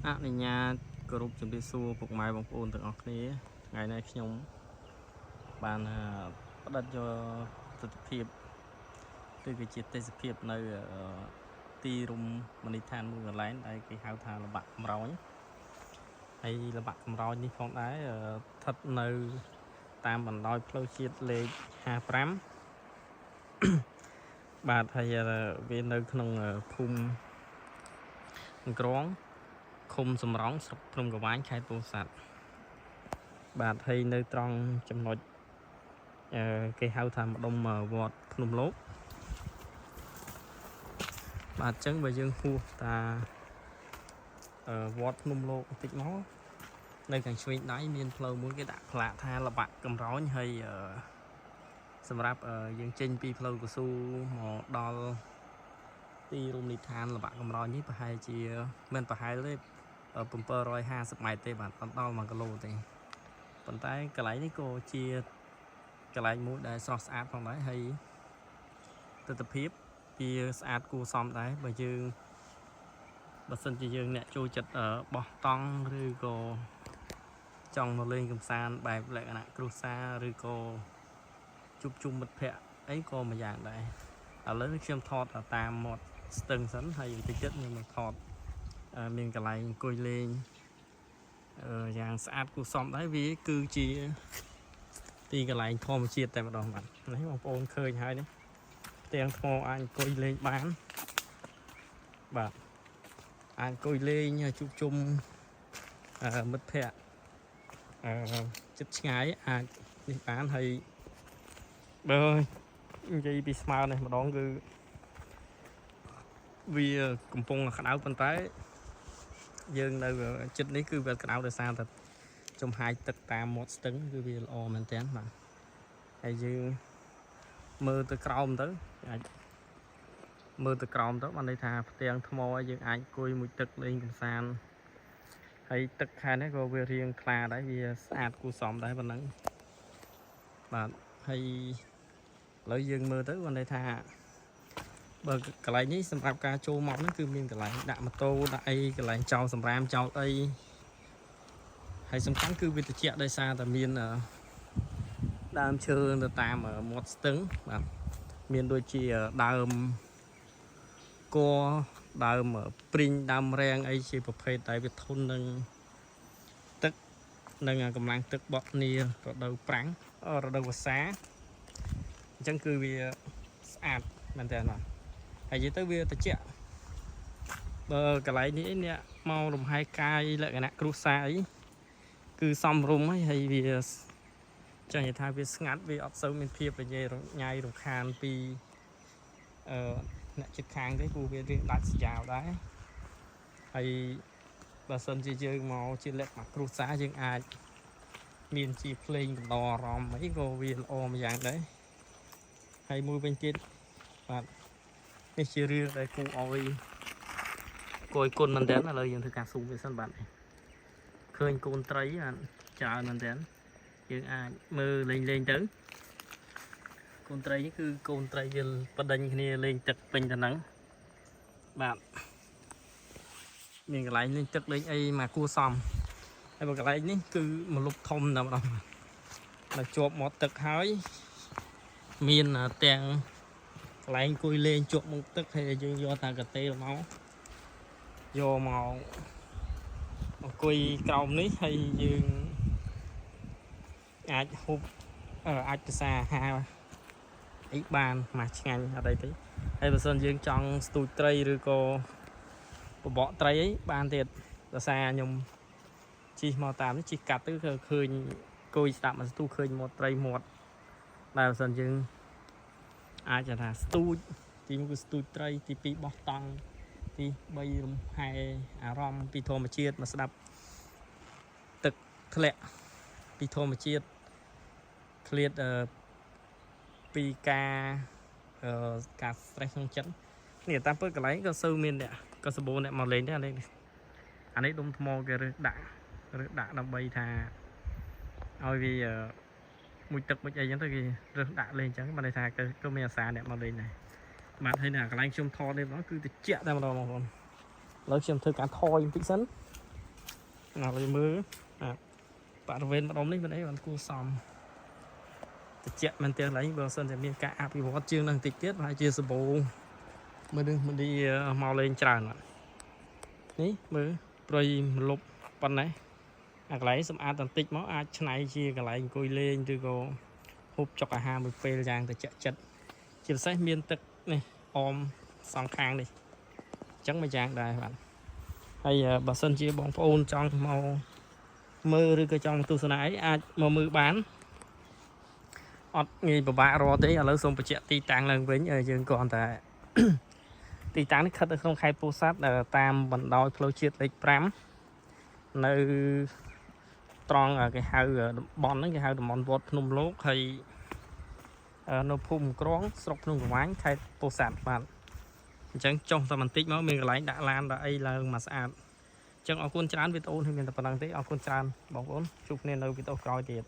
និញ្ញាគោរពជំរាបសួរពុកម៉ែបងប្អូនទាំងអស់គ្នាថ្ងៃនេះខ្ញុំបានផ្ដិតយកទស្សនវិជ្ជាឬក៏ជាទេសភាពនៅទីរមណីយដ្ឋានមួយកន្លែងដែលគេហៅថាល្បាក់កំរោញហើយល្បាក់កំរោញនេះផងដែរស្ថិតនៅតាមបណ្ដោយផ្លូវជាតិលេខ55បាទហើយវានៅក្នុងភូមិក្រងឃុំសំរងស្រុកភ្នំកវាញខេត្តពោធិ៍សាត់បាទហើយនៅត្រង់ចំណុចគេហៅថាម្ដុំវត្តភ្នំលោកបាទអញ្ចឹងបើយើងហួសតាវត្តភ្នំលោកបន្តិចមកនៅខាងឆ្វេងដៃមានផ្លូវមួយគេដាក់ផ្លាកថាល្បាក់កំរោញហើយសម្រាប់យើងចេញពីផ្លូវកស៊ូមកដល់ទីរមណីយដ្ឋានល្បាក់កំរោញនេះប្រហែលជាមិនប្រហែលទេ750ម៉ែត្រទេបាទអត់ដល់1គីឡូទេប៉ុន្តែកន្លែងនេះក៏ជាកន្លែងមួយដែលស្រស់ស្អាតផងដែរហើយទស្សនវិជ្ជាវាស្អាតគួរសមដែរបើសិនជាយើងអ្នកចូលចិត្តបោះតង់ឬក៏ចង់មកលេងកម្សាន្តបែបលក្ខណៈគ្រួសារឬក៏ជួបជុំមិត្តភ័ក្តិអីក៏មួយយ៉ាងដែរឥឡូវខ្ញុំថតតាមមាត់ស្ទឹងសិនហើយបន្តិចទៀតខ្ញុំនឹងថតមានកន្លែងអង្គុយលេងយ៉ាងស្អាតគួរសមដែរវាគឺជាទីកន្លែងធម្មជាតិតែម្ដងបាទនេះបងប្អូនឃើញហើយនេះផ្ទាំងថ្មអាចអង្គុយលេងបានបាទអាចអង្គុយលេងជួបជុំមិត្តភ័ក្តិចិត្តឆ្ងាយអាចនេះបានហើយបើនិយាយពីស្មៅនេះម្ដងគឺវាកំពុងក្តៅប៉ុន្តែយើងនៅចិត្តនេះគឺវាក្តៅដោយសារតែចំហាយទឹកតាមមាត់ស្ទឹងគឺវាល្អមែនទែនបាទហើយយើងមើលទៅក្រោមទៅអាចមើលទៅក្រោមទៅបានន័យថាផ្ទាំងថ្មយើងអាចអង្គុយមួយទឹកលេងកម្សាន្តហើយទឹកខែនេះក៏វារៀងថ្លាដែរវាស្អាតគួរសមដែរប៉ុណ្ណឹងបាទហើយឥឡូវយើងមើលទៅបានន័យថាបើកន្លែងនេះសម្រាប់ការចូលមកហ្នឹងគឺមានកន្លែងដាក់ម៉ូតូដាក់អីកន្លែងចោលសម្រាមចោលអីហើយសំខាន់គឺវាត្រជាក់ដោយសារតែមានដើមឈើទៅតាមមាត់ស្ទឹងបាទមានដូចជាដើមកដើមព្រីងដើមរាំងអីជាប្រភេទដែលវាធន់នឹងទឹកនិងកម្លាំងទឹកបក់នីរដូវប្រាំងរដូវវស្សាអញ្ចឹងគឺវាស្អាតមែនតើបាទហើយនិយាយទៅវាត្រជាក់បើកន្លែងនេះអ្នកមករំហែកកាយលក្ខណៈគ្រួសារអីគឺសំរុំហើយវាចាញ់ថាវាស្ងាត់វាអត់សូវមានភាពរញ៉េរញ៉ៃរំខានពីអ្នកជិតខាងទេព្រោះវារៀងដាច់ស្យាវដែរហើយបើសិនជាយើងមកជាលក្ខណៈគ្រួសារយើងអាចមានជាភ្លេងកំដរអារម្មណ៍អីក៏វាល្អមួយយ៉ាងដែរហើយមួយវិញទៀតបាទនេះជារឿងដែលគួរឲ្យគុណមែនតើឥឡូវយើងធ្វើការស៊ូមវាសិនបាទឃើញកូនត្រីច្រើនមែនតើយើងអាចមើលលេងទៅកូនត្រីនេះគឺកូនត្រីវាបដិញគ្នាលេងទឹកពេញទៅហ្នឹងបាទមានកន្លែងលេងទឹកលេងអីមកគួរសមហើយបើកន្លែងនេះគឺមលុបធំតែម្ដងដល់ជាប់មាត់ទឹកហើយមានទាំងកន្លែងអង្គុយលេងជាប់មុខទឹកហើយយើងយកតាកាទេមកយកមកអង្គុយក្រោមនេះហើយយើងអាចហូបអាចភាសាអាហារអីបានមកឆ្ងាញ់អត់អីទេហើយបើសិនយើងចង់ស្ទូចត្រីឬក៏បបកត្រីអីបានទៀតភាសាខ្ញុំជិះមកតាមនេះជិះកាត់ទៅគឺឃើញគួយស្ដាប់មកស្ទូឃើញមាត់ត្រីមាត់ដែលបើសិនយើងអាចថាស្ទូចទី1គឺស្ទូចត្រីទី2បោះតង់ទី3រំហែអារម្មណ៍ពីធម្មជាតិមកស្ដាប់ទឹកធ្លាក់ពីធម្មជាតិឃ្លាតពីការstress ក្នុងចិត្តនេះតាមពិតកន្លែងក៏សូវមានអ្នកក៏សម្បូរអ្នកមកលេងដែរអានេះដុំថ្មគេរើសដាក់ដើម្បីថាឲ្យវាមួយទឹកមួយអីចឹងទៅគេរើសដាក់លេងចឹងបានន័យថាក៏មានអាសាអ្នកមកលេងដែរបាទហើយកន្លែងខ្ញុំថតនេះបងគឺត្រជាក់តែម្ដងបងប្អូនឥឡូវខ្ញុំធ្វើការថយបន្តិចសិន nào lấy mưa bạn về mà đóng đấy bên đấy bạn cua xòm chẹt mình tiền lấy bờ sân thì miền cả áp bị vót chương đang tịch tiết và chia sẻ bộ mình đi mau lên tràn ní mưa rồi lục phần này lấy xong ăn tận tích máu ai này chia cả lại coi lên từ cô hút cho cả hai mươi phê giang từ chợ chật chia sẻ miền tịch này ôm song khang đi chẳng mấy giang đây bạn hay bà sân chia bóng phôn trong màu mưa rồi cái trong tu sơn ấy ai mà mưa bán nghi bà bạ rồi tí ở xong bà chạy ti tăng lần với ở dương còn tại ti tăng khất không khai po sát ở tam bản đôi flow chiết lịch pram nơi tròn ở cái hai bọn nó cái hai món vót nôm lốt hay nó phun cóng sọc nung quán khai po sát bạn chẳng trong tầm tích nó mình lấy đã lan đã ấy là mà sạch chẳng ở con trán với tôi thì mình tập năng tí ở con trán bóng vốn chụp nên đâu với tôi coi tiền